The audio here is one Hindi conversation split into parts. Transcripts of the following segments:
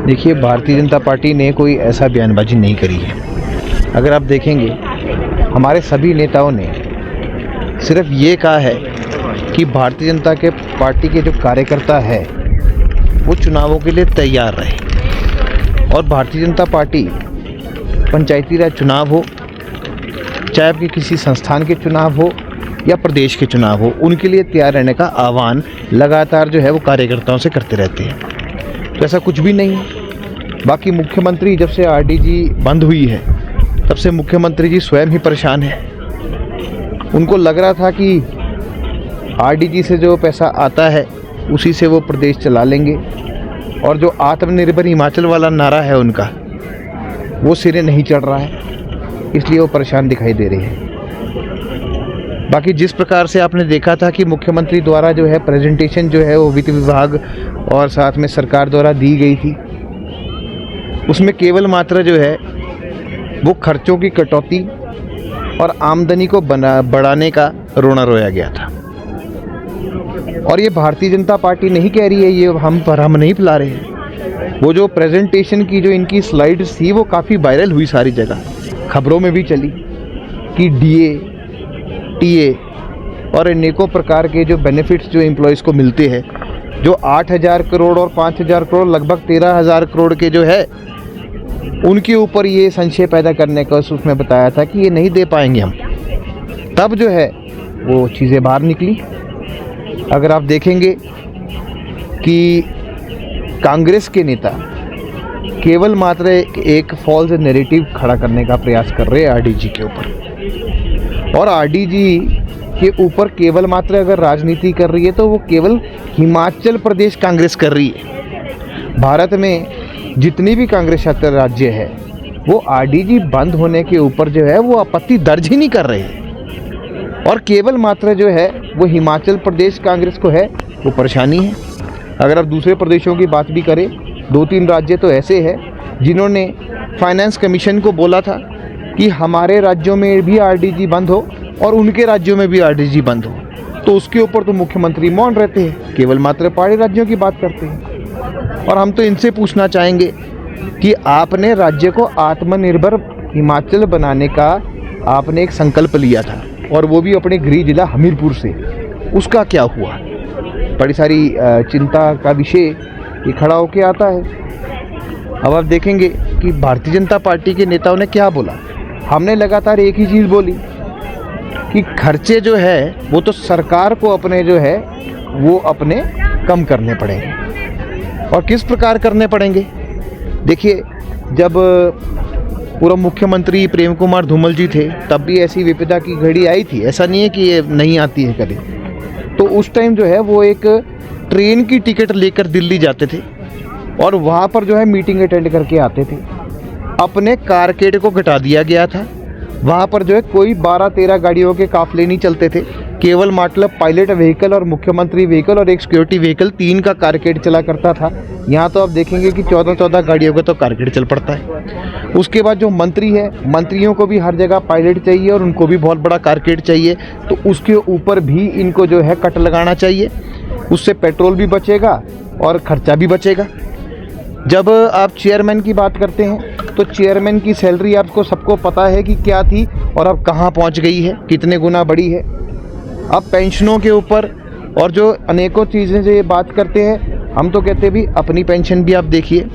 देखिए, भारतीय जनता पार्टी ने कोई ऐसा बयानबाजी नहीं करी है। अगर आप देखेंगे, हमारे सभी नेताओं ने सिर्फ ये कहा है कि भारतीय जनता के पार्टी के जो कार्यकर्ता है वो चुनावों के लिए तैयार रहे। और भारतीय जनता पार्टी पंचायती राज चुनाव हो, चाहे आपके किसी संस्थान के चुनाव हो या प्रदेश के चुनाव हो, उनके लिए तैयार रहने का आह्वान लगातार जो है वो कार्यकर्ताओं से करते रहते हैं। तो ऐसा कुछ भी नहीं है। बाकी मुख्यमंत्री, जब से आरडीजी बंद हुई है तब से मुख्यमंत्री जी स्वयं ही परेशान हैं। उनको लग रहा था कि आरडीजी से जो पैसा आता है उसी से वो प्रदेश चला लेंगे, और जो आत्मनिर्भर हिमाचल वाला नारा है उनका, वो सिरे नहीं चढ़ रहा है, इसलिए वो परेशान दिखाई दे रहे हैं। बाकी जिस प्रकार से आपने देखा था कि मुख्यमंत्री द्वारा जो है प्रेजेंटेशन जो है वो वित्त विभाग और साथ में सरकार द्वारा दी गई थी, उसमें केवल मात्र जो है वो खर्चों की कटौती और आमदनी को बढ़ाने का रोना रोया गया था। और ये भारतीय जनता पार्टी नहीं कह रही है, ये हम नहीं फैला रहे हैं। वो जो प्रेजेंटेशन की जो इनकी स्लाइड्स थी वो काफ़ी वायरल हुई, सारी जगह खबरों में भी चली कि डीए, टीए और अनेकों प्रकार के जो बेनिफिट्स जो एम्प्लॉयज़ को मिलते हैं, जो 8,000 करोड़ और 5,000 करोड़ लगभग 13,000 करोड़ के जो है, उनके ऊपर ये संशय पैदा करने का उसमें बताया था कि ये नहीं दे पाएंगे हम। तब जो है वो चीज़ें बाहर निकली। अगर आप देखेंगे कि कांग्रेस के नेता केवल मात्र एक फॉल्स नैरेटिव खड़ा करने का प्रयास कर रहे हैं आरडीजी के ऊपर, और आरडीजी के ऊपर केवल मात्र अगर राजनीति कर रही है तो वो केवल हिमाचल प्रदेश कांग्रेस कर रही है। भारत में जितनी भी कांग्रेस शासित राज्य है वो आरडीजी बंद होने के ऊपर जो है वो आपत्ति दर्ज ही नहीं कर रहे हैं, और केवल मात्र जो है वो हिमाचल प्रदेश कांग्रेस को है वो परेशानी है। अगर आप दूसरे प्रदेशों की बात भी करें, 2-3 राज्य तो ऐसे हैं जिन्होंने फाइनेंस कमीशन को बोला था कि हमारे राज्यों में भी आरडीजी बंद हो और उनके राज्यों में भी आरडीजी बंद हो, तो उसके ऊपर तो मुख्यमंत्री मौन रहते हैं, केवल मात्र पहाड़ी राज्यों की बात करते हैं। और हम तो इनसे पूछना चाहेंगे कि आपने राज्य को आत्मनिर्भर हिमाचल बनाने का आपने एक संकल्प लिया था, और वो भी अपने गृह जिला हमीरपुर से, उसका क्या हुआ? बड़ी सारी चिंता का विषय ये खड़ा होके आता है। अब आप देखेंगे कि भारतीय जनता पार्टी के नेताओं ने क्या बोला। हमने लगातार एक ही चीज़ बोली कि खर्चे जो है वो तो सरकार को अपने जो है वो अपने कम करने पड़ेंगे, और किस प्रकार करने पड़ेंगे। देखिए, जब पूर्व मुख्यमंत्री प्रेम कुमार धूमल जी थे तब भी ऐसी विपदा की घड़ी आई थी, ऐसा नहीं है कि ये नहीं आती है कभी। तो उस टाइम जो है वो एक ट्रेन की टिकट लेकर दिल्ली जाते थे और वहाँ पर जो है मीटिंग अटेंड करके आते थे। अपने कारकेड को घटा दिया गया था। वहाँ पर जो है कोई 12-13 गाड़ियों के काफिले नहीं चलते थे, केवल मतलब पायलट व्हीकल और मुख्यमंत्री व्हीकल और एक सिक्योरिटी व्हीकल, 3 का कारकेड चला करता था। यहाँ तो आप देखेंगे कि 14-14 गाड़ियों का तो कारकेड चल पड़ता है। उसके बाद जो मंत्री है, मंत्रियों को भी हर जगह पायलट चाहिए और उनको भी बहुत बड़ा कारकेड चाहिए, तो उसके ऊपर भी इनको जो है कट लगाना चाहिए। उससे पेट्रोल भी बचेगा और खर्चा भी बचेगा। जब आप चेयरमैन की बात करते हैं तो चेयरमैन की सैलरी आपको सबको पता है कि क्या थी और अब कहाँ पहुँच गई है, कितने गुना बढ़ी है। अब पेंशनों के ऊपर और जो अनेकों चीज़ें जो ये बात करते हैं, हम तो कहते हैं भी अपनी पेंशन भी आप देखिए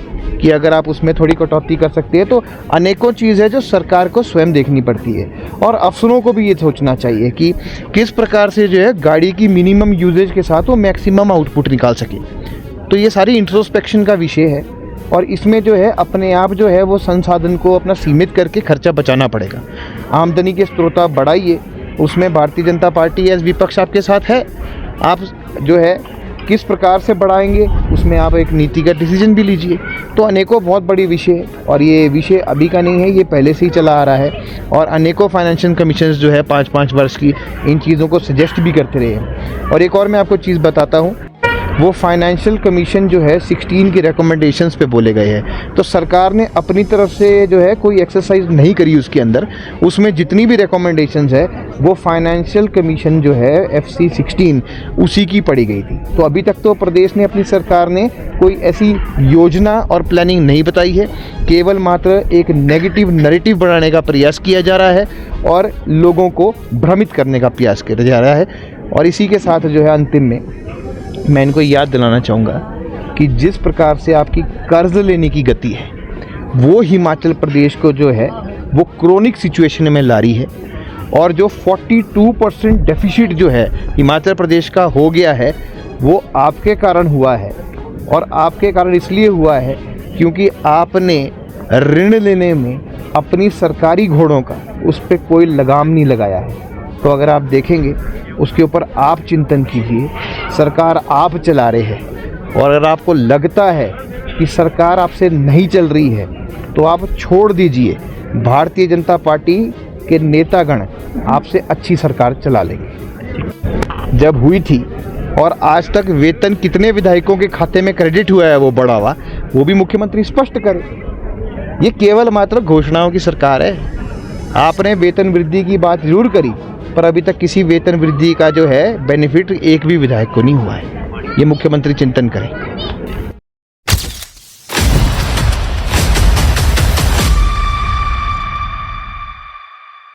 कि अगर आप उसमें थोड़ी कटौती कर सकते हैं, तो अनेकों चीज़ है जो सरकार को स्वयं देखनी पड़ती है। और अफसरों को भी ये सोचना चाहिए कि किस प्रकार से जो है गाड़ी की मिनिमम यूजेज के साथ वो मैक्सिमम आउटपुट निकाल सके। तो ये सारी इंट्रोस्पेक्शन का विषय है, और इसमें जो है अपने आप जो है वो संसाधन को अपना सीमित करके खर्चा बचाना पड़ेगा। आमदनी के स्रोत आप बढ़ाइए, उसमें भारतीय जनता पार्टी एज विपक्ष आपके साथ है। आप जो है किस प्रकार से बढ़ाएंगे उसमें आप एक नीति का डिसीजन भी लीजिए। तो अनेकों बहुत बड़ी विषय है, और ये विषय अभी का नहीं है, ये पहले से ही चला आ रहा है, और अनेकों फाइनेंशियल कमीशंस जो है 5-5 वर्ष की इन चीज़ों को सजेस्ट भी करते रहे हैं। और एक और मैं आपको चीज़ बताता हूँ, वो फाइनेंशियल कमीशन जो है 16 की रिकमेंडेशंस पे बोले गए हैं। तो सरकार ने अपनी तरफ से जो है कोई एक्सरसाइज नहीं करी उसके अंदर। उसमें जितनी भी रिकमेंडेशंस है वो फाइनेंशियल कमीशन जो है FC 16 उसी की पड़ी गई थी। तो अभी तक तो प्रदेश ने, अपनी सरकार ने कोई ऐसी योजना और प्लानिंग नहीं बताई है। केवल मात्र एक नेगेटिव नैरेटिव बनाने का प्रयास किया जा रहा है और लोगों को भ्रमित करने का प्रयास किया जा रहा है। और इसी के साथ जो है अंतिम में मैं इनको याद दिलाना चाहूँगा कि जिस प्रकार से आपकी कर्ज लेने की गति है वो हिमाचल प्रदेश को जो है वो क्रोनिक सिचुएशन में ला रही है। और जो 42% डेफिसिट जो है हिमाचल प्रदेश का हो गया है वो आपके कारण हुआ है। और आपके कारण इसलिए हुआ है क्योंकि आपने ऋण लेने में अपनी सरकारी घोड़ों का उस पर कोई लगाम नहीं लगाया है। तो अगर आप देखेंगे उसके ऊपर आप चिंतन कीजिए। सरकार आप चला रहे हैं और अगर आपको लगता है कि सरकार आपसे नहीं चल रही है तो आप छोड़ दीजिए। भारतीय जनता पार्टी के नेतागण आपसे अच्छी सरकार चला लेंगे। जब हुई थी और आज तक वेतन कितने विधायकों के खाते में क्रेडिट हुआ है वो बढ़ा हुआ, वो भी मुख्यमंत्री स्पष्ट करे। ये केवल मात्र घोषणाओं की सरकार है। आपने वेतन वृद्धि की बात जरूर करी पर अभी तक किसी वेतन वृद्धि का जो है बेनिफिट एक भी विधायक को नहीं हुआ है। ये मुख्यमंत्री चिंतन करें।